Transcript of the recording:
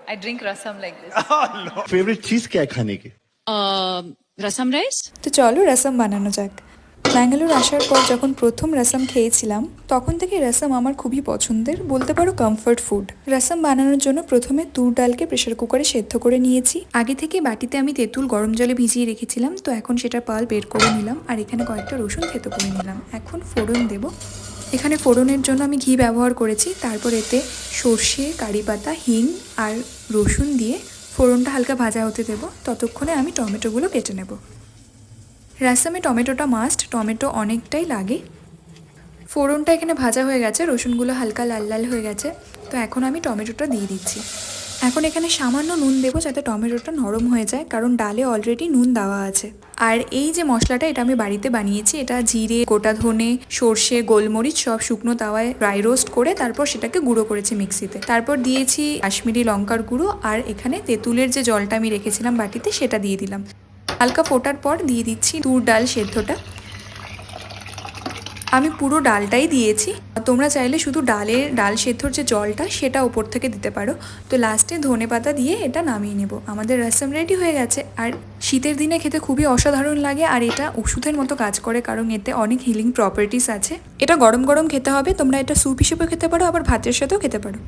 I drink rasam like this. Favourite चीज क्या है खाने की? रसम राइस। তো চলো রসম বানানো যাক। ব্যাঙ্গালোর আসার পর যখন প্রথম রসম খেয়েছিলাম তখন থেকে রসম আমার খুবই পছন্দের, বলতে পারো কমফর্ট ফুড। রসম বানানোর জন্য প্রথমে তুর ডালকে প্রেশার কুকারে সেদ্ধ করে নিয়েছি। আগে থেকে বাটিতে আমি তেঁতুল গরম জলে ভিজিয়ে রেখেছিলাম, তো এখন সেটা পাল বের করে নিলাম আর এখানে কয়েকটা রসুন থেতো করে নিলাম। এখন ফোড়ন দেব। এখানে ফোড়নের জন্য আমি ঘি ব্যবহার করেছি, তারপর এতে সর্ষে, কারি পাতা, হিং আর রসুন দিয়ে ফোড়নটা হালকা ভাজা হতে দেব। ততক্ষণে আমি টমেটোগুলো কেটে নেব। রাসামে টমেটোটা মাস্ট, টমেটো অনেকটাই লাগে। ফোড়নটা এখানে ভাজা হয়ে গেছে, রসুনগুলো হালকা লাল লাল হয়ে গেছে, তো এখন আমি টমেটোটা দিয়ে দিচ্ছি। এখন এখানে সামান্য নুন দেবো যাতে টমেটোটা নরম হয়ে যায়, কারণ ডালে অলরেডি নুন দেওয়া আছে। আর এই যে মশলাটা, এটা আমি বাড়িতে বানিয়েছি। এটা জিরে, গোটা ধনে, সর্ষে, গোলমরিচ সব শুকনো তাওয়ায় ড্রাই রোস্ট করে তারপর সেটাকে গুঁড়ো করেছি মিক্সিতে। তারপর দিয়েছি কাশ্মীরি লঙ্কার গুঁড়ো, আর এখানে তেঁতুলের যে জলটা আমি রেখেছিলাম বাটিতে সেটা দিয়ে দিলাম। হালকা ফোটার পর দিয়ে দিচ্ছি তুর ডাল সেদ্ধটা। আমি পুরো ডালটাই দিয়েছি, তোমরা চাইলে শুধু ডাল সেদ্ধর যে জলটা সেটা ওপর থেকে দিতে পারো। তো লাস্টে ধনে পাতা দিয়ে এটা নামিয়ে নেব। আমাদের রসম রেডি হয়ে গেছে। আর শীতের দিনে খেতে খুবই অসাধারণ লাগে, আর এটা ওষুধের মতো কাজ করে কারণ এতে অনেক হিলিং প্রপার্টিস আছে। এটা গরম গরম খেতে হবে। তোমরা এটা স্যুপ হিসেবেও খেতে পারো, আবার ভাতের সাথেও খেতে পারো।